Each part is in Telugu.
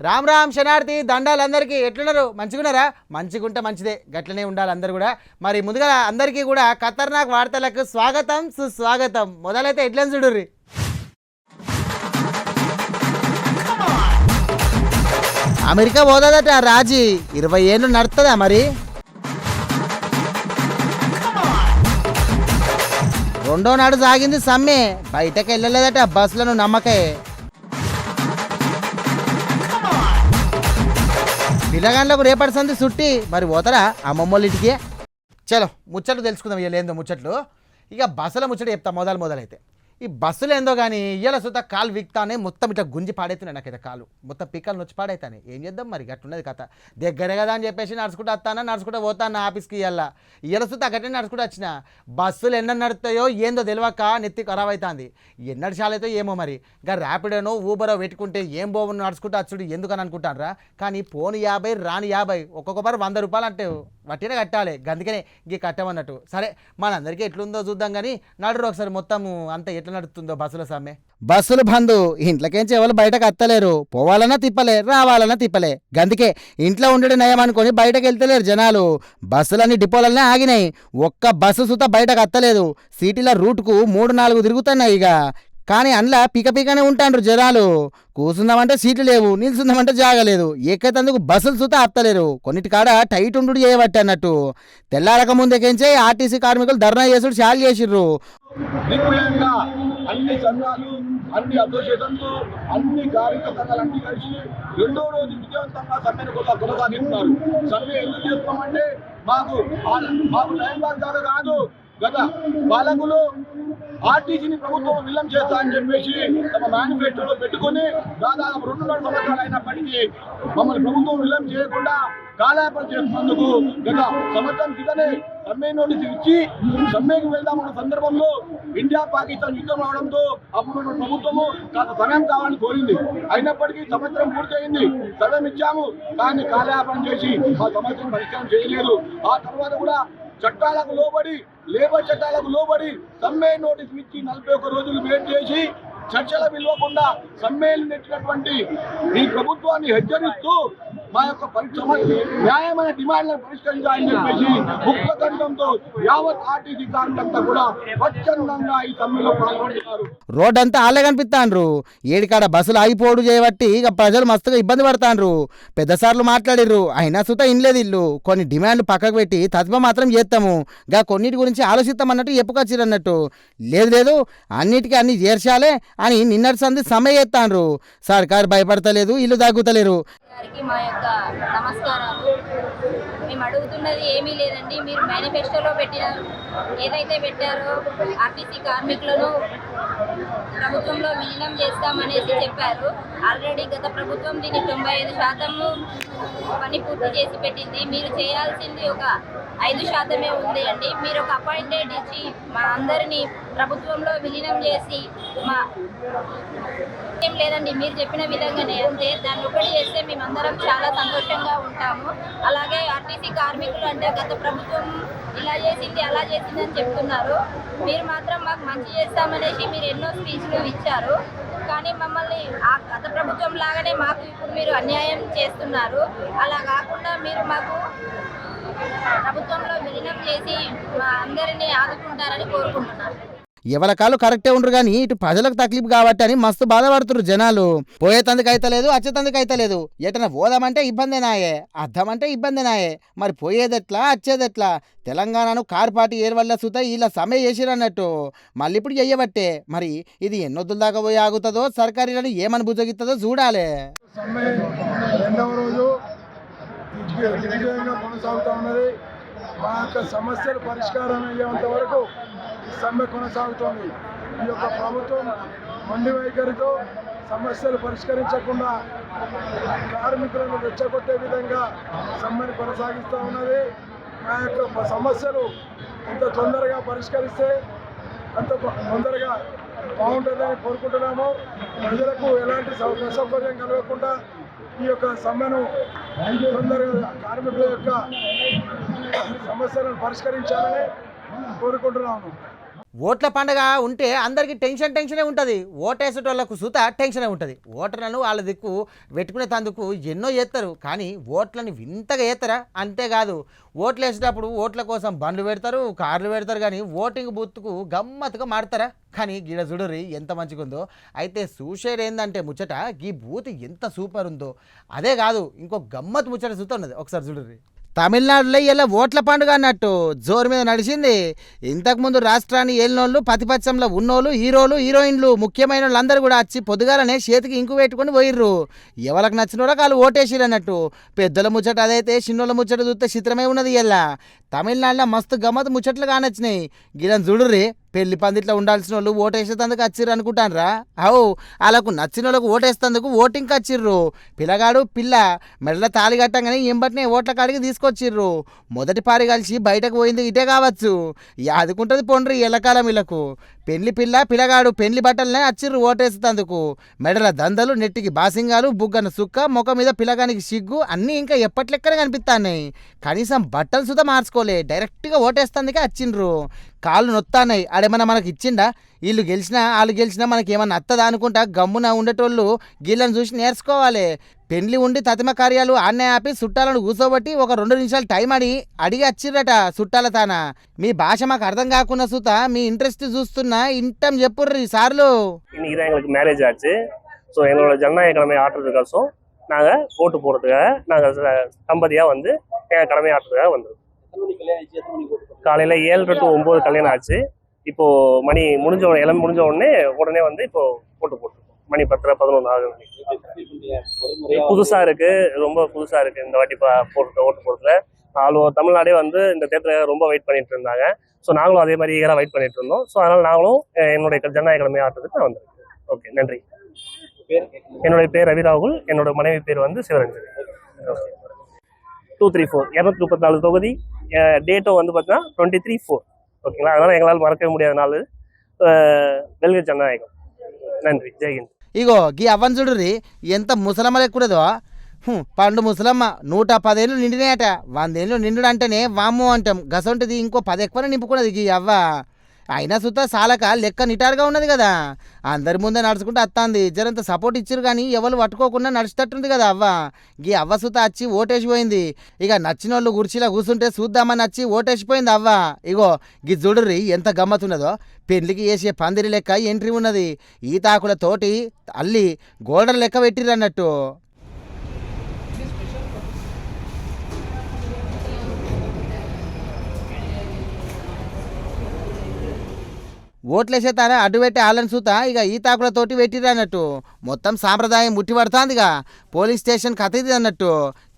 రామ్ రామ్ శనార్థి దండాలు అందరికీ ఎట్లున్నారు? మంచిగున్నారా? మంచిగుంటే మంచిదే, గట్లనే ఉండాలి అందరు కూడా. మరి ముందుగా అందరికీ కూడా ఖతర్నాక్ వార్తలకు స్వాగతం సుస్వాగతం. మొదలైతే హెడ్లైన్స్ చూడుర్రి. అమెరికా పోదట రాజీ, 20 ఏళ్ళు నడుతుందా మరి? రెండో నాడు సాగింది సమ్మె, బయటకు వెళ్ళలేదట బస్సులను నమ్మకే. పిల్లగాళ్ళకు రేపటి సంది సుట్టి, మరి పోతారా అమ్మమ్మోళ్ళింటికి? చలో ముచ్చట్లు తెలుసుకుందాం. ఇవాళ ఏందో ముచ్చట్లు. ఇక బస్సుల ముచ్చట చెప్తా మొదలైతే. ఈ బస్సులు ఏందో కానీ ఇవాళ సుత కాలు విక్తానే మొత్తం ఇట్లా గుంజి పాడైతున్నాయి. నాకైతే కాలు మొత్తం పిక్కలు నొచ్చి పాడైతానే. ఏం చేద్దాం మరి, గట్టున్నది కథ. దగ్గరే కదా అని చెప్పేసి నడుచుకుంటూ వస్తానా, నడుచుకుంటూ పోతాను ఆఫీస్కి. ఇవాళ సుత గట్టే నడుచుకుంటూ వచ్చిన. బస్సులు ఎన్న నడుతాయో ఏందో తెలియక నెత్తి ఖరాబ్ అవుతుంది. ఎన్నడు చాలైతే ఏమో మరి. ఇంకా ర్యాపిడోనో ఊబరో పెట్టుకుంటే ఏం పోవు నడుచుకుంటూ వచ్చుడు ఎందుకని అనుకుంటారా. కానీ పోను 50 రాని 50, ఒక్కొక్క బారు 100 రూపాయలు అంటే వట్టినే కట్టాలి. అందుకనే ఇంక కట్టమన్నట్టు. సరే మనందరికీ ఎట్లుందో చూద్దాం కానీ నడురు ఒకసారి మొత్తం అంతా ఎట్లా నడుస్తుందో బస్సుల సమ్మె. బస్సులు బంధు, ఇంట్లోకేంచి ఎవరు బయటకు అత్తలేరు. పోవాలన్నా తిప్పలే, రావాలన్నా తిప్పలే. గందుకే ఇంట్లో ఉండడం నయం అనుకొని బయటకు వెళ్తలేరు జనాలు. బస్సులన్నీ డిపోలనే ఆగినాయి. ఒక్క బస్సు సుత బయటకు అత్తలేదు. సిటీల రూట్కు 3-4 తిరుగుతున్నాయి. ఇక కానీ అందులో పీకనే ఉంటాండ్రు జనాలు. కూర్చుందామంటే సీట్లు లేవు, నిల్చుందామంటే జాగలేదు. ఎక్కేతందుకు బస్సులు సుతా ఆపుతలేరు. కొన్నిటి కాడ టైట్ ఉండు చేయబట్టి అన్నట్టు. తెల్లారక ముందుకేంచే ఆర్టీసీ కార్మికులు ధర్నా చేసుడు చాలు చేసిర్రు. అన్ని సంఘాలు, అన్ని అసోసియేషన్స్, అన్ని కార్మిక సంఘాలు అన్ని కలిసి రెండో రోజు విజయవంతంగా సమ్మెను కొనసాగిస్తున్నారు. సమ్మె ఎందుకు చేస్తున్నామంటే మాకు టైం పాస్ కాదు. గత పాలకులు ఆర్టీసీని ప్రభుత్వం విలీనం చేస్తా అని చెప్పేసి తమ మేనిఫెస్టోలో పెట్టుకుని దాదాపు 2.5 సంవత్సరాలు అయినప్పటికీ మమ్మల్ని ప్రభుత్వం విలీనం చేయకుండా కాలయాపన చేస్తున్నందుకు గత సంవత్సరం క్రితమే సమ్మె నోటీసు ఇచ్చి సమ్మెకి వెళ్దామన్న సందర్భంలో ఇండియా పాకిస్తాన్ యుద్ధం రావడంతో అప్పుడు ప్రభుత్వము కాస్త సమయం కావాలని కోరింది. అయినప్పటికీ సంవత్సరం పూర్తయింది, సమయం ఇచ్చాము, కానీ కాలయాపన చేసి ఆ సమస్యను పరిష్కారం చేయలేదు. ఆ తర్వాత కూడా చట్టాలకు లోబడి, లేబర్ చట్టాలకు లోబడి సమ్మె నోటీసు ఇచ్చి 41 రోజులు వెయిట్ చేసి చర్చల పిలవకుండా సమ్మెలు నెట్టినటువంటి ఈ ప్రభుత్వాన్ని హెచ్చరిస్తూ మా యొక్క న్యాయమైన డిమాండ్లను పరిష్కరించాలని చెప్పేసి ముక్తకంఠంతో యావత్ ఆర్టీసీ కార్మికులంతా కూడా స్వచ్ఛందంగా ఈ సమ్మెలో పాల్గొంటున్నారు. రోడ్ అంతా ఆలే కనిపిస్తాండ్రు. ఏడికాడ బస్సులు ఆగిపోడు చేయబట్టి ఇక ప్రజలు మస్తుగా ఇబ్బంది పడతాండ్రు. పెద్దసార్లు మాట్లాడిర్రు, అయినా సుత ఇన్లేదు. ఇల్లు కొన్ని డిమాండ్లు పక్కకు పెట్టి తదుప మాత్రం చేస్తాము, గా కొన్నిటి గురించి ఆలోచిస్తామన్నట్టు చెప్పుకొచ్చిరన్నట్టు. లేదు అన్నిటికీ అన్ని చేర్చాలే అని నిన్నటి సంది సమ్మె చేస్తాండ్రు. సర్కారు భయపడతలేదు, ఇల్లు తగ్గుతలేరు. మా యొక్క నమస్కారాలు. మేము అడుగుతున్నది ఏమీ లేదండి. మీరు మేనిఫెస్టోలో ఏదైతే పెట్టారో ఆర్టీసీ కార్మికులను ప్రభుత్వంలో విలీనం చేస్తామనేసి చెప్పారు. ఆల్రెడీ గత ప్రభుత్వం దీన్ని 95% పని పూర్తి చేసి పెట్టింది. మీరు చేయాల్సింది ఒక 5% ఉంది అండి. మీరు ఒక అపాయింటెడ్ ఇచ్చి మా అందరినీ ప్రభుత్వంలో విలీనం చేసి ఏం లేదండి, మీరు చెప్పిన విధంగానే అంతే. దాన్ని ఒకటి చేస్తే మేమందరం చాలా సంతోషంగా ఉంటాము. అలాగే ఆర్టీసీ కార్మికులు అంటే గత ప్రభుత్వం ఇలా చేసింది అలా చేసింది అని చెప్తున్నారు. మీరు మాత్రం మాకు మంచి చేస్తామనేసి మీరు ఎన్నో స్పీచ్లు ఇచ్చారు. కానీ మమ్మల్ని ఆ గత ప్రభుత్వం లాగానే మాకు ఇప్పుడు మీరు అన్యాయం చేస్తున్నారు. అలా కాకుండా మీరు మాకు ప్రభుత్వంలో విలీనం చేసి మా అందరినీ ఆదుకుంటారని కోరుకుంటున్నాను. ఎవరి కాళ్ళు కరెక్టే ఉండరు కానీ ఇటు ప్రజలకు తక్లీఫ్ కాబట్టి అని మస్తు బాధపడుతున్నారు జనాలు. పోయేతందుకు అయితలేదు, వచ్చేతందుకు అయితలేదు. ఎటన్నా పోదామంటే ఇబ్బంది నాయే, అర్థమంటే ఇబ్బంది నాయే. మరి పోయేదెట్లా, వచ్చేదెట్లా? తెలంగాణను కారు పార్టీ ఏర్వల్ల సుత ఇలా సమ్మె చేసిరన్నట్టు. మళ్ళీ ఇప్పుడు చెయ్యబట్టే మరి ఇది ఎన్నొద్దుల దాకా పోయి ఆగుతుందో, సర్కారీలను ఏమని బుజ్జగిస్తుందో చూడాలి. సమ్మె రెండవ రోజు దిగ్విజయంగా కొనసాగుతూ ఉన్నది. మా యొక్క సమస్యలు పరిష్కారం అయ్యేంత వరకు సమ్మె కొనసాగుతోంది. ఈ యొక్క ప్రభుత్వం మొండి వైఖరితో సమస్యలు పరిష్కరించకుండా కార్మికులను రెచ్చగొట్టే విధంగా సమ్మెను కొనసాగిస్తూ ఉన్నది. మా యొక్క సమస్యలు ఎంత తొందరగా పరిష్కరిస్తే అంత తొందరగా బాగుంటుందని కోరుకుంటున్నాము. ప్రజలకు ఎలాంటి అసౌకర్యం కలగకుండా ఈ యొక్క సమ్మెను తొందరగా కార్మికుల యొక్క సమస్యలను పరిష్కరించాలని కోరుకుంటున్నాము. ఓట్ల పండగ ఉంటే అందరికీ టెన్షనే ఉంటుంది. ఓటేసేటోళ్ళకు సుత టెన్షనే ఉంటుంది. ఓటర్లను వాళ్ళ దిక్కు పెట్టుకునే తందుకు ఎన్నో చేస్తారు, కానీ ఓట్లను వింతగా చేస్తారా? అంతేకాదు, ఓట్లు వేసేటప్పుడు ఓట్ల కోసం బండ్లు పెడతారు, కార్లు పెడతారు, కానీ ఓటింగ్ బూత్కు గమ్మత్తుగా మాడతారా? కానీ గిడ చూడరి ఎంత మంచిగా ఉందో. అయితే చూసేది ఏంటంటే ముచ్చట ఈ బూత్ ఎంత సూపర్ ఉందో. అదే కాదు, ఇంకో గమ్మత్ ముచ్చట చూస్తా ఉన్నది, ఒకసారి చూడరి. తమిళనాడులో ఇలా ఓట్ల పండుగ అన్నట్టు జోరు మీద నడిచింది. ఇంతకుముందు రాష్ట్రాన్ని ఏలినోళ్ళు, ప్రతిపక్షంలో ఉన్నోళ్ళు, హీరోలు, హీరోయిన్లు, ముఖ్యమైన వాళ్ళందరూ కూడా వచ్చి పొద్దుగాలనే చేతికి ఇంకు పెట్టుకొని పోయిర్రు. ఎవరికి నచ్చిన వాళ్ళకి వాళ్ళు ఓటేసిరు అన్నట్టు. పెద్దల ముచ్చట అదైతే చిన్నోళ్ళ ముచ్చట చూస్తే చిత్రమే ఉన్నది. ఇలా తమిళనాడులో మస్తు గమ్మత్ ముచ్చట్లు కానొచ్చినాయి. గిదని చూడుర్రి, పెళ్లి పందిట్లో ఉండాల్సిన వాళ్ళు ఓటేసేందుకు వచ్చిర్రు అనుకుంటాన్రా? అవు, వాళ్ళకు నచ్చిన వాళ్ళకు ఓటేస్తేందుకు ఓటింగ్కి వచ్చిర్రు. పిల్లగాడు పిల్ల మెడల తాళి కట్టంగానే ఎంబటినే ఓట్ల కాడికి తీసుకొచ్చిర్రు. మొదటి పారి కలిసి బయటకు పోయింది ఇటే కావచ్చు. యాదుకుంటుంది పొండ్రి ఎల్లకాలం వీళ్ళకు. పెళ్లి పిల్ల పిల్లగాడు పెళ్లి బట్టలనే వచ్చిర్రు ఓటేసేందుకు. మెడల దందలు, నెట్టికి బాసింగాలు, బుగ్గన సుక్క, ముఖం మీద పిల్లగానికి సిగ్గు అన్నీ ఇంకా ఎప్పట్లెక్కనే కనిపిస్తాయి. కనీసం బట్టలు సుతా మార్చుకోలే, డైరెక్ట్గా ఓటేస్తేందుకే వచ్చిండ్రు. కాళ్ళు నొత్తాన్నాయి. ఆడేమన్నా మనకి ఇచ్చిండా? వీళ్ళు గెలిచినా వాళ్ళు గెలిచినా మనకి ఏమన్నా అత్తదా అనుకుంటా గమ్మున ఉండేటోళ్ళు గీళ్ళని చూసి నేర్చుకోవాలి. పెళ్లి ఉండి తతిమ కార్యాలు ఆన్నే ఆపి చుట్టాలను కూర్చోబట్టి ఒక 2 నిమిషాలు టైం అడిగి వచ్చిర్రట చుట్టాల తాన. మీ భాష మాకు అర్థం కాకుండా సుత మీ ఇంట్రెస్ట్ చూస్తున్నా ఇంటం చెప్పుర్రి சார்லு. இன்னைக்கு தான் எங்களுக்கு மேரேஜ் ஆச்சு. ஸோ எங்களோட ஜனநாயக கடமை ஆற்றுறதுக்கோசம் நாங்கள் ஓட்டு போடுறதுக்காக நாங்கள் தம்பதியாக வந்து எங்கள் கடமை ஆற்றுறதுக்காக வந்தோம். காலையில் 7 to 9 கல்யாணம் ஆச்சு. இப்போ மணி எல்லாம் முடிஞ்ச உடனே வந்து இப்போ ஓட்டு போட்டுருக்கோம். மணி 10-11 ஆகுது. புதுசா இருக்கு, ரொம்ப புதுசா இருக்கு இந்த வாட்டி ஓட்டு போடுறதுல. தமிழ்நாடே வந்து இந்த தேர்தலில் ரொம்ப வெயிட் பண்ணிட்டு இருந்தாங்க. ஸோ நாங்களும் அதே மாதிரி ஈகராக வெயிட் பண்ணிட்டு இருந்தோம். ஸோ அதனால நாங்களும் என்னுடைய ஜனநாயக கடமை ஆற்றுறதுக்கு நான் வந்திருக்கேன். ஓகே, நன்றி. என்னுடைய பேர் ரவி ராகுல், என்னோட மனைவி பேர் வந்து சிவரஞ்சன். 234 234 தொகுதி. டேட்டும் வந்து பார்த்தீங்கன்னா 23/4. ஓகேங்களா? அதனால எங்களால் மறக்கவே முடியாத நாள் వెల్గ జననాయకం. நன்றி, ஜெய்ஹிந்த். ఇగో గీ అవ్వని చూడుర్రి, ఎంత ముసలమ్మ లెక్కుడదో. పండు ముసలమ్మ 110 ఏళ్ళు నిండినాయట. 100 ఏళ్ళు నిండు అంటేనే వామ్మో అంటాం. గసంటిది ఇంకో 10 ఎక్కువనే నింపుకున్నది గీ అవ్వ. అయినా సుత సాలక లెక్క నిటారుగా ఉన్నది కదా. అందరి ముందే నడుచుకుంటూ వస్తుంది. జరంత సపోర్ట్ ఇచ్చారు కానీ ఎవరు పట్టుకోకుండా నడిచేటట్టుంది కదా అవ్వ. గీ అవ్వ సుత వచ్చి ఓటేసిపోయింది. ఇక నచ్చిన వాళ్ళు కుర్చీలో కూర్చుంటే చూద్దామని వచ్చి ఓటేసిపోయింది అవ్వ. ఇగో గీ చూడుర్రి ఎంత గమ్మతున్నదో. పెళ్లికి వేసే పందిరి లెక్క ఎంట్రీ ఉన్నది. ఈతాకులతోటి అల్లి గోల్డెన్ లెక్క పెట్టిర్రు అన్నట్టు. ఓట్లేసే తానే అడ్డు పెట్టి ఆళ్ళని చూత ఇక ఈతాకులతోటి పెట్టిరు అన్నట్టు. మొత్తం సాంప్రదాయం ముట్టి పడుతుందిగా. పోలింగ్ స్టేషన్ కథది అన్నట్టు.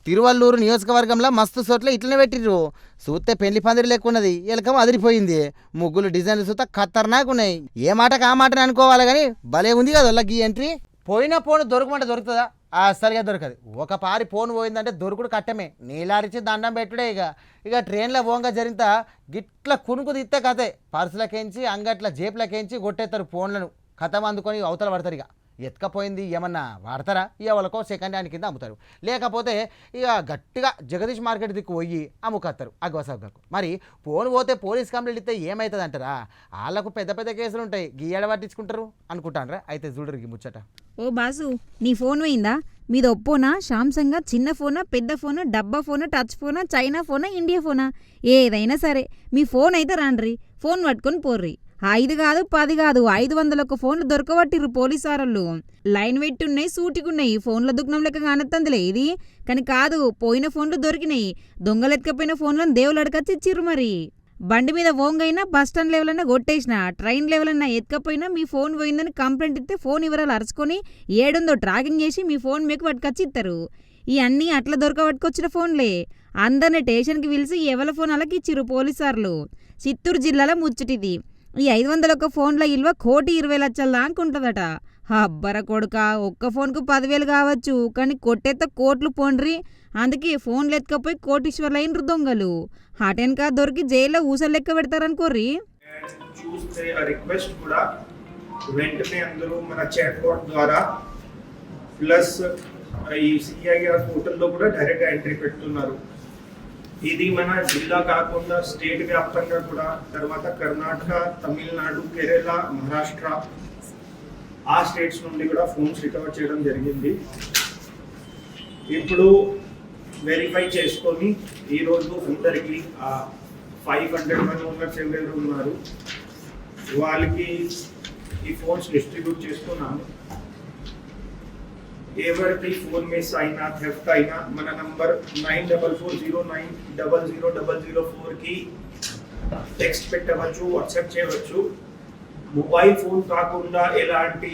తిరువల్లూరు నియోజకవర్గంలో మస్తు చోట్ల ఇట్లనే పెట్టిర్రు. చూస్తే పెళ్లి పందిరి లెక్కున్నది. ఎలకం అదిరిపోయింది. ముగ్గులు డిజైన్లు చూస్తే ఖతర్నాక్ ఉన్నాయి. ఏ మాటకు ఆ మాటని అనుకోవాలి కానీ భలే ఉంది కదా వాళ్ళకి ఈ ఎంట్రీ. పోయిన ఫోన్ దొరకమంటే దొరుకుతుందా? అసలుగా దొరకదు. ఒక పారి ఫోన్ పోయిందంటే దొరుకుడు కట్టమే. నీలారిచి దండం పెట్టుడే. ఇక ట్రైన్లో పోంగా జరిగిత గిట్ల కునుకు తిత్తే కథే. పర్సులకేంచి అంగట్ల జేబులకేంచి కొట్టేస్తారు ఫోన్లను. కథం అందుకొని అవతల పడతారు. ఇక ఎత్తుకపోయింది ఏమన్నా వాడతారా? ఇక వాళ్ళకో సెకండ్ హ్యాండ్ కింద అమ్ముతారు. లేకపోతే ఇక గట్టిగా జగదీష్ మార్కెట్ దిక్కు పోయి అమ్ముకత్తారు అగ్గవసగ్గకు. మరి ఫోన్ పోతే పోలీస్ కంప్లైంట్ ఇస్తే ఏమవుతుంది అంటారా? వాళ్ళకు పెద్ద పెద్ద కేసులు ఉంటాయి. గీయడ పట్టించుకుంటారు అనుకుంటానరా? అయితే చూడరు ముచ్చట. ఓ బాసు, నీ ఫోన్ పోయిందా? మీది ఒప్పోనా, శాంసంగా, చిన్న ఫోనా, పెద్ద ఫోనా, డబ్బా ఫోనా, టచ్ ఫోనా, చైనా ఫోనా, ఇండియా ఫోనా, ఏదైనా సరే మీ ఫోన్ అయితే రాండ్రి. ఫోన్ పట్టుకొని పోర్రి. 5 కాదు 10 కాదు 500 ఫోన్లు దొరకబట్టిర్రు పోలీసారోళ్ళు. లైన్ పెట్టున్నాయి, సూటికున్నాయి. ఫోన్ల దుగ్నం లెక్క కానొత్తందిలే ఇది. కానీ కాదు, పోయిన ఫోన్లు దొరికినాయి. దొంగలెత్తుకపోయిన ఫోన్లను దేవుళ్ళు అడగచ్చి ఇచ్చిర్రు. మరి బండి మీద ఓంగైనా, బస్ స్టాండ్ లెవెల్ అయినా కొట్టేసిన, ట్రైన్ లెవెల్ అయినా ఎత్తుకపోయినా మీ ఫోన్ పోయిందని కంప్లైంట్ ఇస్తే ఫోన్ వివరాలు అరుచుకొని ఏడుందో ట్రాకింగ్ చేసి మీ ఫోన్ మీకు పట్టుకొచ్చి ఇస్తారు. ఇవన్నీ అట్లా దొరకబట్టుకొచ్చిన ఫోన్లే. అందరిని స్టేషన్కి పిలిచి ఎవరి ఫోన్ అలాకి ఇచ్చిర్రు పోలీసార్లు. చిత్తూరు జిల్లాలో ముచ్చటిది. ఈ 501 ఫోన్ల విలువ 1,20,00,000 దాకా ఉంటుందట. అబ్బర కొడుక, ఒక్క ఫోన్కు 10,000 కావచ్చు, కానీ కొట్టేత కోట్లు పోండ్రి. అందుకే ఫోన్లు ఎత్తుకపోయి కోటీశ్వర్లు అయినరు దొంగలు. హాటెన్కా దొరికి జైల్లో ఊసలు లెక్క పెడతారనుకోర్రి. చూస్తే ఆ రిక్వెస్ట్ కూడా వెంటనే అందరూ మన చాట్ బాట్ ద్వారా ప్లస్ ఈ సిఐఆర్ పోర్టల్లో కూడా డైరెక్ట్గా ఎంట్రీ పెడుతున్నారు. ఇది మన జిల్లా కాకుండా స్టేట్ వ్యాప్తంగా కూడా, తర్వాత కర్ణాటక, తమిళనాడు, కేరళ, మహారాష్ట్ర ఆ స్టేట్స్ నుండి కూడా ఫోన్స్ రికవర్ చేయడం జరిగింది. ఇప్పుడు వెరిఫై చేసుకొని ఈరోజు అందరికీ 500 ఓనర్స్ ఎవరెవరు ఉన్నారు వాళ్ళకి ఈ ఫోన్స్ డిస్ట్రిబ్యూట్ చేస్తున్నాము. ఎవరికి ఫోన్ మిస్ అయినా, థెఫ్ట్ అయినా మన నంబర్ 9440900004కి టెక్స్ట్ పెట్టవచ్చు, వాట్సాప్ చేయవచ్చు. మొబైల్ ఫోన్ కాకుండా ఎలాంటి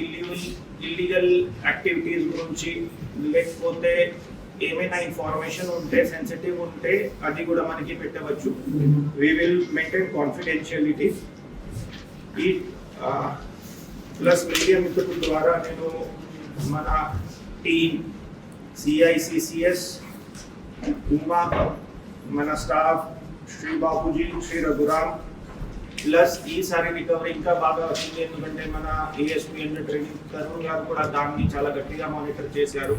ఇల్లీగల్ యాక్టివిటీస్ గురించి లేకపోతే ఏమైనా ఇన్ఫర్మేషన్ ఉంటే, సెన్సిటివ్ ఉంటే అది కూడా మనకి పెట్టవచ్చు. We will maintain confidentiality. ఈ ప్లస్ మీడియా మిత్రుల ద్వారా నేను మన టీమ్ సిఐసిసిఎస్ ఉమా, మన స్టాఫ్ శ్రీ బాబుజీ, శ్రీ రఘురామ్, ప్లస్ ఈసారి రికవరీ ఇంకా బాగా వచ్చింది ఎందుకంటే మన ఏఎస్పీ అండ్ ట్రైనింగ్ తరుణ్ గారు కూడా దాన్ని చాలా గట్టిగా మానిటర్ చేశారు.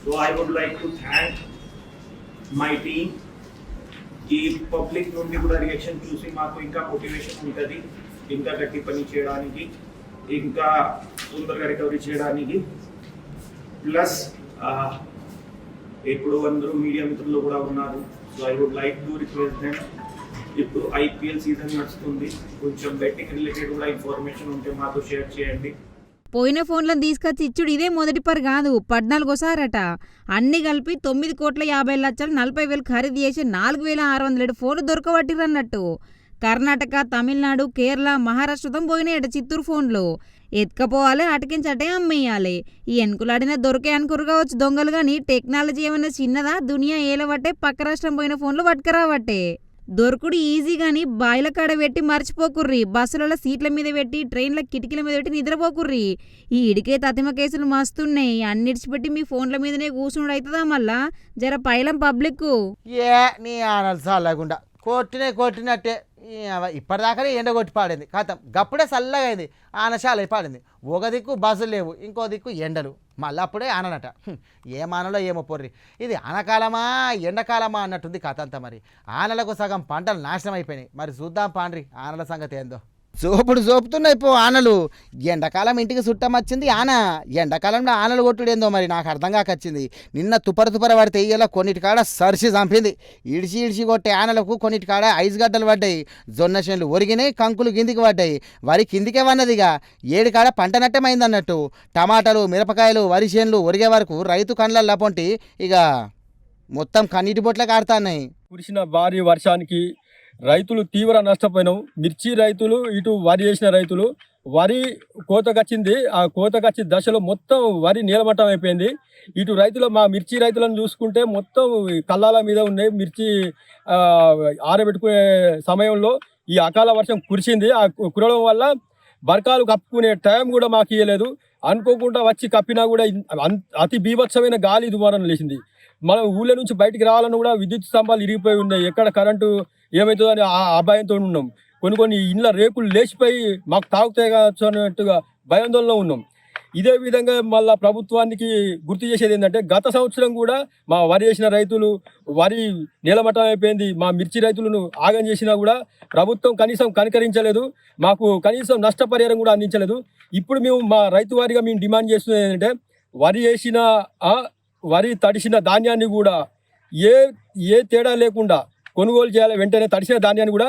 So I would like to thank my team. ఈ పబ్లిక్ నుండి కూడా రియాక్షన్ చూసి మాకు ఇంకా మోటివేషన్ ఉంటుంది ఇంకా గట్టి పని చేయడానికి, ఇంకా తొందరగా రికవరీ చేయడానికి. ప్లస్ ఇప్పుడు అందరూ మీడియా మిత్రులు కూడా ఉన్నారు. So I would like to request them, ఇప్పుడు ఐపీఎల్ సీజన్ నడుస్తుంది, కొంచెం బెట్టింగ్ రిలేటెడ్ కూడా ఇన్ఫర్మేషన్ ఉంటే మాతో షేర్ చేయండి. పోయిన ఫోన్లను తీసుకొచ్చి ఇచ్చుడు ఇదే మొదటి పని కాదు, 14సారట. అన్ని కలిపి 9,50,00,000 40,000 ఖరీదు చేసి 4,607 ఫోన్లు దొరకబట్టిరన్నట్టు. కర్ణాటక, తమిళనాడు, కేరళ, మహారాష్ట్రతో పోయినాయట చిత్తూరు ఫోన్లు. ఎత్తుకపోవాలి, అటకించటే అమ్మేయాలి. ఈ ఎన్కులాడిన దొరికే అనుకురు కావచ్చు దొంగలు, కానీ టెక్నాలజీ ఏమైనా చిన్నదా? దునియా ఏలబట్టే పక్క రాష్ట్రం పోయిన ఫోన్లు పట్టుకురావట్టే. దొరుకుడు ఈజీ గాని బాయిల కాడ పెట్టి మర్చిపోకుర్రి. బస్సులలో సీట్ల మీద పెట్టి, ట్రైన్ల కిటికీల మీద పెట్టి నిద్రపోకుర్రి. ఈ ఇడికే తతిమ కేసులు మస్తున్నాయి. అన్నిడిచిపెట్టి మీ ఫోన్ల మీదనే కూర్చుండు అవుతుందా? మళ్ళా జర పైలం పబ్లిక్ నీ ఆనలు చల్లకుండా కొట్టినట్టే ఇప్పటిదాకానే ఎండ కొట్టి పాడింది, కథం గప్పుడే చల్లగా అయింది, ఆనశాల పాడింది. ఒక దిక్కు బస్సులు లేవు, ఇంకో దిక్కు ఎండలు, మళ్ళీ అప్పుడే ఆననట. ఏం ఆనలో ఏమో పొర్రి, ఇది ఆనకాలమా ఎండాకాలమా అన్నట్టుంది కథ అంతా. మరి ఆనలకు సగం పంటలు నాశనం అయిపోయినాయి. మరి చూద్దాం పాండ్రి ఆనల సంగతి ఏందో. జోపుతున్నాయి పో ఆనలు. ఎండాకాలం ఇంటికి చుట్టం వచ్చింది ఆన, ఎండాకాలంలో ఆనలు కొట్టుడేందో మరి నాకు అర్థం కాకొచ్చింది. నిన్న తుపర పడితే ఇయ్యాల కొన్నిటికాడ సరిసి చంపింది. ఇడిచి కొట్టే ఆనలకు కొన్నిటికాడ ఐస్ గడ్డలు పడ్డాయి, జొన్న చేనులు ఒరిగినాయి, కంకులు కిందికి పడ్డాయి, వరి కిందికే వన్నదిగా. ఏడుకాడ పంట నట్టమైంది అన్నట్టు. టమాటాలు, మిరపకాయలు, వరి చేనులు ఒరిగే వరకు రైతు కండ్లల్లా పొంటి ఇక మొత్తం కన్నీటి బొట్ల కాడుతున్నాయి. కురిసిన భారీ వర్షానికి రైతులు తీవ్ర నష్టపోయినాం. మిర్చి రైతులు, ఇటు వరి వేసిన రైతులు, వరి కోతకొచ్చింది. ఆ కోతకొచ్చి దశలో మొత్తం వరి నీలమట్టం అయిపోయింది. ఇటు రైతులు, మా మిర్చి రైతులను చూసుకుంటే మొత్తం కళ్ళాల మీద ఉన్నాయి. మిర్చి ఆరబెట్టుకునే సమయంలో ఈ అకాల వర్షం కురిసింది. ఆ కురవడం వల్ల బరకాలు కప్పుకునే టైం కూడా మాకు ఇవ్వలేదు. అనుకోకుండా వచ్చి కప్పినా కూడా అతి బీభత్సమైన గాలి దుమారం లేచింది. మనం ఊళ్ళ నుంచి బయటికి రావాలన్నా కూడా విద్యుత్ స్తంభాలు ఇరిగిపోయి ఉన్నాయి. ఎక్కడ కరెంటు ఏమవుతుందో అని ఆ అభయంతో ఉన్నాం. కొన్ని ఇండ్ల రేకులు లేచిపోయి మాకు తాగుతాయి కావచ్చు అన్నట్టుగా భయాందోళనలో ఉన్నాం. ఇదే విధంగా మళ్ళీ ప్రభుత్వానికి గుర్తు చేసేది ఏంటంటే, గత సంవత్సరం కూడా మా వరి వేసిన రైతులు వరి నీలమట్టం అయిపోయింది. మా మిర్చి రైతులను ఆగం చేసినా కూడా ప్రభుత్వం కనీసం కనికరించలేదు, మాకు కనీసం నష్టపరిహారం కూడా అందించలేదు. ఇప్పుడు మేము మా రైతు వారిగా మేము డిమాండ్ చేస్తున్నది ఏంటంటే, వరి తడిసిన ధాన్యాన్ని కూడా ఏ తేడా లేకుండా కొనుగోలు చేయాలి. వెంటనే తడిసిన ధాన్యాన్ని కూడా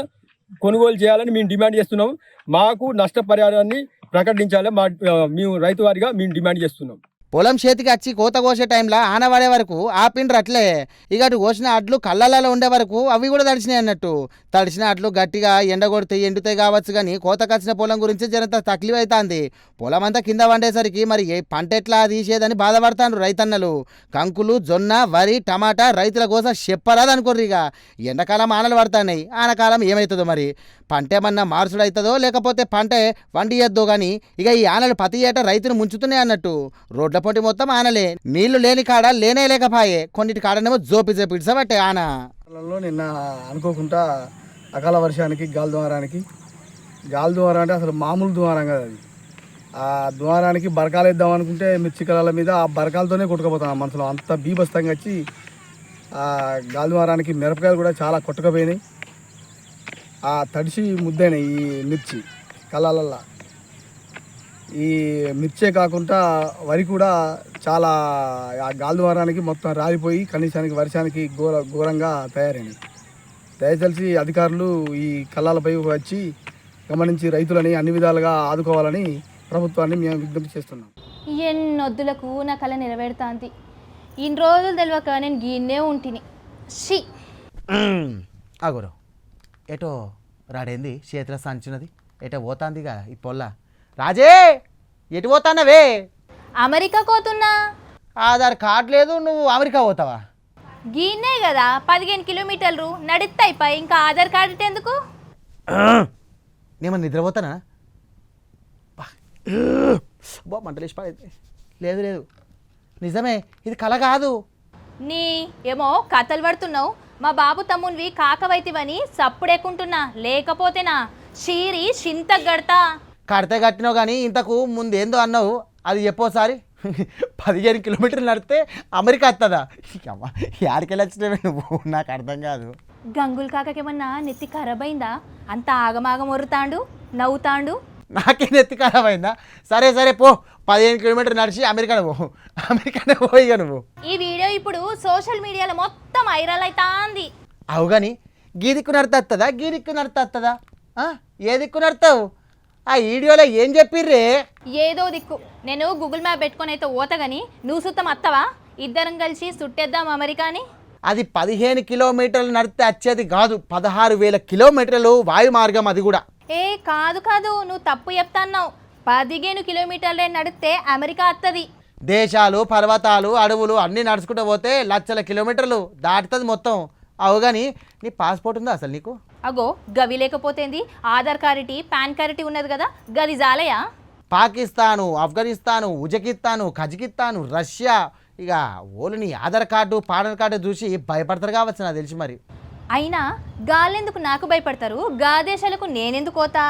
కొనుగోలు చేయాలని మేము డిమాండ్ చేస్తున్నాం. మాకు నష్టపరిహారాన్ని ప్రకటించాలి. మేము రైతు వారిగా మేము డిమాండ్ చేస్తున్నాం. పొలం చేతికి వచ్చి కోత కోసే టైంలో ఆన పడే వరకు ఆపిండ్రు అట్లే. ఇక అటు కోసిన అడ్లు కళ్ళలలో ఉండే వరకు అవి కూడా తడిచినాయి అన్నట్టు. తడిచిన అడ్లు గట్టిగా ఎండగొడితే ఎండుతాయి కావచ్చు, కానీ కోతకొచ్చిన పొలం గురించి జనంత తక్లీఫ్ అవుతుంది. పొలం అంతా కింద వండేసరికి మరి పంట ఎట్లా తీసేదని బాధపడతాను రైతన్నలు. కంకులు, జొన్న, వరి, టమాటా రైతుల కోసం చెప్పరాదు అనుకోర్రు. ఇక ఎండాకాలం ఆనలు పడుతున్నాయి, ఆనకాలం ఏమవుతుందో మరి. పంట ఏమన్నా మార్చుడు అవుతుందో లేకపోతే పంట వండియద్దో కానీ ఇక ఈ ఆనలు ప్రతి ఏటా రైతును ముంచుతున్నాయి అన్నట్టు. రోడ్ల పొంటి మొత్తం ఆనలే, నీళ్లు లేని కాడ లేనే లేకపాయే, కొన్నిటి కాడనేమో జోపిడ్సబట్టే ఆన. నిన్న అనుకోకుండా అకాల వర్షానికి గాలి దుమారం అంటే అసలు మామూలు దుమారం కదా అది. ఆ దుమారానికి బరకాలు వేద్దాం అనుకుంటే మిర్చి కళల మీద ఆ బరకాలతోనే కొట్టుకుపోతాం మనసులో. అంత బీభత్సంగా వచ్చి ఆ గాలి ద్వారానికి మిరపకాయలు కూడా చాలా కొట్టుకుపోయినాయి. ఆ తడిసి ముద్దైనాయి ఈ మిర్చి కళ్ళల్లో. ఈ మిర్చే కాకుండా వరి కూడా చాలా ఆ గాలి ద్వారానికి మొత్తం రాలిపోయి కనీసానికి వర్షానికి ఘోరంగా తయారైంది. దయచేసి అధికారులు ఈ కళ్ళాలపై వచ్చి గమనించి రైతులని అన్ని విధాలుగా ఆదుకోవాలని ప్రభుత్వాన్ని మేము విజ్ఞప్తి చేస్తున్నాం. ఎన్నొద్దులకు నా కళ నెరవేరుతాంది. ఇన్ని రోజులు తెలియక నేను గిన్నే ఉంటిని. షీ ఆగురు ఎటో రాడేంది చేతిలో సంచినది ఎటో పోతాందిగా ఈ పొల్ల. రాజే ఎటు పోతానవే? అమెరికా పోతున్నా. ఆధార్ కార్డు లేదు, నువ్వు అమెరికా పోతావా? గిన్నే కదా 15 కిలోమీటర్లు నడిస్తే అయిపోయి, ఇంకా ఆధార్ కార్డు ఎందుకు? నేను నిద్రపోతానా? బా మంటలేసి పడైతే. లేదు లేదు నిజమే, ఇది కళ కాదు. నీ ఏమో కథలు పడుతున్నావు. మా బాబు తమ్మునివి కాకవైతివని సప్పుడేకుంటున్నా, లేకపోతేనా షీరి చింత గడతా. కడితే కట్టినావు కానీ ఇంతకు ముందు ఏందో అన్నావు, అది చెప్పోసారి. 15 కిలోమీటర్లు నడితే అమెరికా వస్తుందా? అమ్మా యాడికెళ్ళి వచ్చినవే నువ్వు, నాకు అర్థం కాదు. గంగుల్ కాకకేమన్నా నెత్తి ఖరాబ్ అయిందా? అంత ఆగమాగం ఒరుతాండు, నవ్వుతాండు. నాకే నెత్తి ఖరాబ్ అయిందా? సరే సరే పో, 15 కిలోమీటర్లు నడిచి అమెరికానే పో ఇక నువ్వు. ఈ వీడియో ఇప్పుడు సోషల్ మీడియాలో మొత్తం వైరల్ అవుతాంది. అవు కానీ గీ దిక్కు నడుతుందా గీ దిక్కు నడుతుందా? ఏ దిక్కు నడతావు? ఆ వీడియోలో ఏం చెప్పిర్రే? ఏదో దిక్కు. నేను గూగుల్ మ్యాప్ పెట్టుకొని అయితే ఓతగాని నువ్వు సుత్తం అత్తవా? ఇద్దరం కలిసి సుట్టేద్దాం అమెరికాని. అది 15 కిలోమీటర్లు నడితే వచ్చేది కాదు, 16,000 కిలోమీటర్లు వాయు మార్గం అది కూడా. ఏ కాదు కాదు, నువ్వు తప్పు చెప్తాన్నావు. 15 కిలోమీటర్లే నడిస్తే అమెరికా వస్తుంది. దేశాలు, పర్వతాలు, అడవులు అన్నీ నడుచుకుంటూ పోతే లక్షల కిలోమీటర్లు దాటుతుంది మొత్తం. అవు కానీ నీ పాస్పోర్ట్ ఉందా అసలు నీకు? అగో గవి లేకపోతేంది, ఆధార్ కార్డు పాన్ కార్డు ఉన్నది కదా, గది జాలయా? పాకిస్తాను, ఆఫ్ఘనిస్తాను, ఉజ్బెకిస్తాను, కజకిస్తాను, రష్యా, ఇక ఓళ్ళు నీ ఆధార్ కార్డు పాన్ కార్డు చూసి భయపడతారు కావచ్చు నాకు తెలిసి. మరి అయినా గాలెందుకు నాకు భయపడతారు? గా దేశాలకు నేనెందుకు పోతా?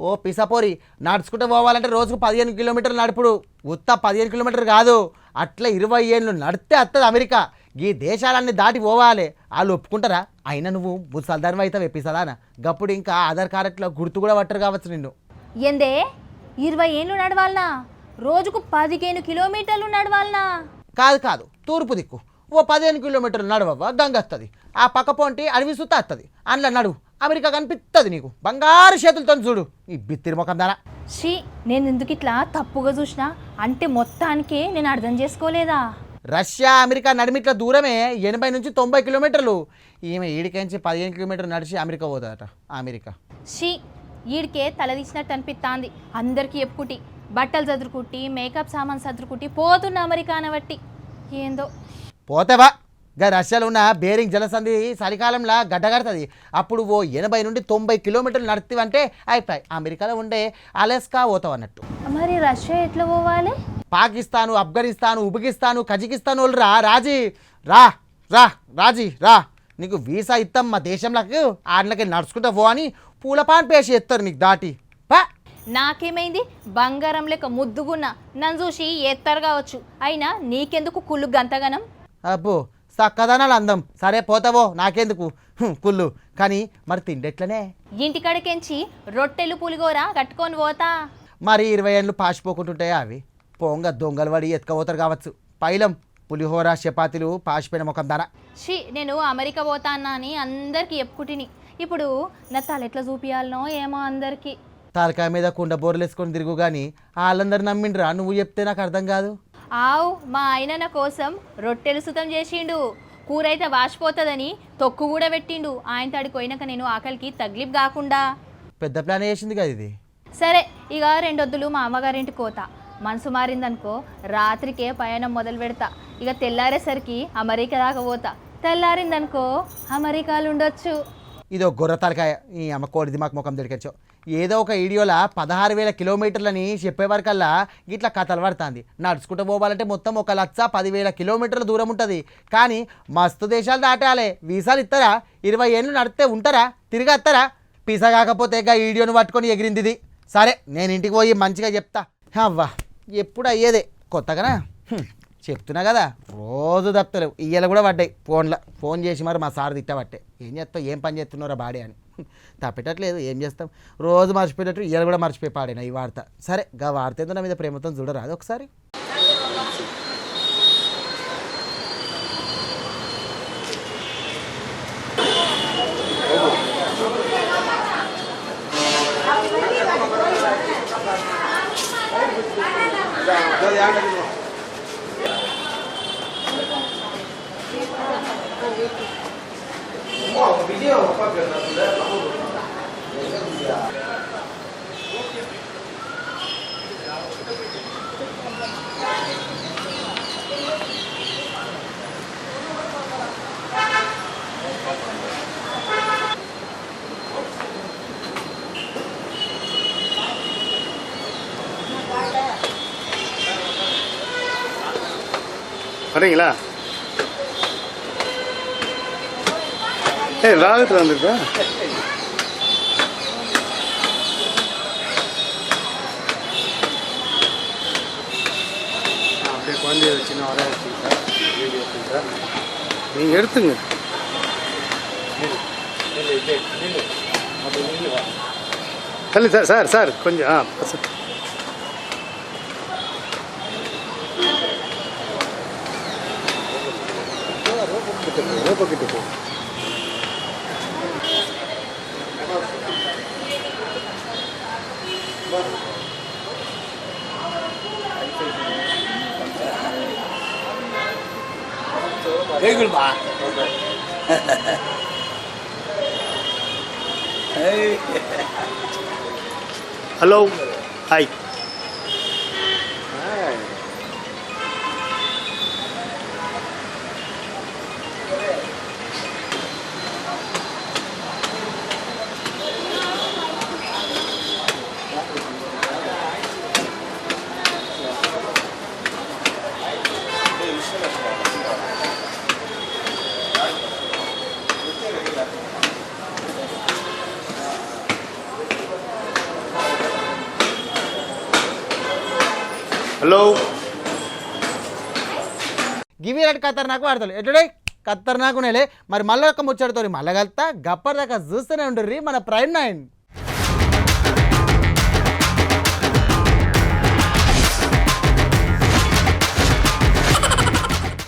ఓ పిసపోరి, నడుచుకుంటూ పోవాలంటే రోజుకు 15 కిలోమీటర్లు నడుపుడు. ఉత్త 15 కిలోమీటర్లు కాదు, అట్లా 20 ఏళ్ళు నడితే వస్తుంది అమెరికా. ఈ దేశాలన్నీ దాటి పోవాలి, వాళ్ళు ఒప్పుకుంటారా? అయినా నువ్వు ముసల్దాని అవుతావు పిసదానా, గప్పుడు ఇంకా ఆధార్ కార్డులో గుర్తు కూడా పట్టరు కావచ్చు నిన్ను. ఏందే 20 ఏళ్ళు నడవాలనా? రోజుకు 15 కిలోమీటర్లు నడవాలనా? కాదు కాదు, తూర్పు దిక్కు ఓ 15 కిలోమీటర్లు నడవవ్వ, గంగ వస్తుంది. ఆ పక్క పొంటి అడవి సుత్త వస్తుంది, అందులో నడువు, అమెరికా కనిపిస్తుంది నీకు. బంగారు చేతులతో చూడు ఈ బిత్తిరి ముఖం దానా. షీ, నేను ఎందుకు ఇట్లా తప్పుగా చూసినా అంటే మొత్తానికే నేను అర్థం చేసుకోలేదా? రష్యా అమెరికా నడిమిట్ల దూరమే 80 నుంచి 90 కిలోమీటర్లు. ఈమె ఈడికించి 15 కిలోమీటర్లు నడిచి అమెరికా పోతుందట. అమెరికా షీ, ఈడికే తలదీసినట్టు అనిపిస్తాంది. అందరికీ ఎప్పుకుటి బట్టలు చదురుకుట్టి, మేకప్ సామాన్ చదురుకుట్టి పోతున్న అమెరికా అనబట్టి ఏందో. పోతావా? గా రష్యాలో ఉన్న బేరింగ్ జలసంధి చలికాలంలో గడ్డగడుతుంది. అప్పుడు ఓ 80 నుండి 90 కిలోమీటర్లు నడితివంటే అయిపోయి అమెరికాలో ఉండే అలస్కా పోతావు అన్నట్టు. మరి రష్యా ఎట్లా పోవాలి? పాకిస్తాను, ఆఫ్ఘనిస్తాను, ఉజ్బెకిస్తాను, కజకిస్తాన్ వాళ్ళు రాజీ రా రా రాజీ రా, నీకు వీసా ఇస్తాం మా దేశంలోకి, ఆడలకి నడుచుకుంటా పో అని పూలపాన్ పేసి ఎత్తారు నీకు దాటి. నాకేమైంది? బంగారం లెక్క ముద్దుగున్నా నన్ను చూసి ఎత్తారు కావచ్చు, అయినా నీకెందుకు కుళ్ళు గంతగనం? అబ్బో చక్కదనాలు అందం. సరే పోతావో, నాకెందుకు కుళ్ళు. కానీ మరి తిండెట్లనే? ఇంటికాడకెంచి రొట్టెలు పులిగోర కట్టుకొని పోతా. మరి 20 ఏళ్ళు పాసిపోకుంటుంటాయా అవి? పోంగ దొంగలు పడి ఎత్తుకపోతారు కావచ్చు. పైలం పులిహోర చపాతీలు పాసిపోయిన ముఖం దానా. షీ, నేను అమెరికా పోతా అన్నా అని అందరికీ చెప్పుకుంటుని. ఇప్పుడు నా తల ఎట్లా చూపియాలనో ఏమో అందరికీ. తలకాయ మీద కుండ బోర్లు వేసుకొని తిరుగు కానీ వాళ్ళందరూ నమ్మిండ్రా, నువ్వు చెప్తే నాకు అర్థం కాదు. ఆవు, మా ఆయన నా కోసం రొట్టెలు సుతం చేసిండు. కూర అయితే వాసిపోతుందని తొక్కు కూడా పెట్టిండు. ఆయన తడికి పోయినాక నేను ఆకలికి తగ్లిప్ కాకుండా. పెద్ద ప్లాన్ వేసింది కదా ఇది. సరే, ఇక 2 వద్దులు మా అమ్మగారింటికి పోతా. మనసు మారిందనుకో రాత్రికే ప్రయాణం మొదలు పెడతా. ఇక తెల్లారేసరికి అమెరికా దాకా పోతా. తెల్లారిందనుకో అమెరికాలు ఉండొచ్చు. ఇదో గొర్రె తలకాయ, ఈ అమ్మ కోడి దిమాక్ ముఖం దొరికొచ్చావు. ఏదో ఒక వీడియోలో 16,000 కిలోమీటర్లని చెప్పేవరకల్లా ఇట్లా కథలు పడుతుంది. నడుచుకుంటూ పోవాలంటే మొత్తం 1,10,000 కిలోమీటర్ల దూరం ఉంటుంది. కానీ మస్తు దేశాలు దాటాలి, వీసాలు ఇస్తారా? 20 ఏళ్ళు నడితే ఉంటారా? తిరిగి వస్తారా? పిసా కాకపోతే ఇక వీడియోను పట్టుకొని ఎగిరింది ఇది. సరే నేను ఇంటికి పోయి మంచిగా చెప్తా. అవ్వా ఎప్పుడు అయ్యేదే కొత్తగానా. చెప్తున్నా కదా రోజు తప్పలేవు ఇయ్యాల కూడా పడ్డాయి ఫోన్ చేసి మరి మా సార్ తిట్టబట్టే ఏం చేస్తావు ఏం పని చేస్తున్నారా బాడీ అని తప్పేటట్లేదు ఏం చేస్తాం రోజు మర్చిపోయేటట్టు ఇయ్యాల కూడా మర్చిపోయి పాడినా ఈ వార్త సరే గా వార్త ఏందో నా మీద ప్రేమతో చూడరాదు ఒకసారి வரீங்களா ஏய் ராகத்தில் வந்துருக்கா அப்படியே குழந்தைய வச்சுன்னு வர வச்சுங்க வீடியோ சார் நீங்கள் எடுத்துங்க தள்ளி சார் சார் கொஞ்சம் பக்கெட்டு போ ஹலோ ஹாய் హలో గివి రెడ్ ఖతర్నాకు వాడతాడు ఎటుడే ఖతర్నాకునేలే మరి మళ్ళీ ఒక ముచ్చడితో మళ్ళీ కలుతా గప్పర్ దాకా చూస్తూనే ఉండుర్రి మన ప్రైమ్ 9.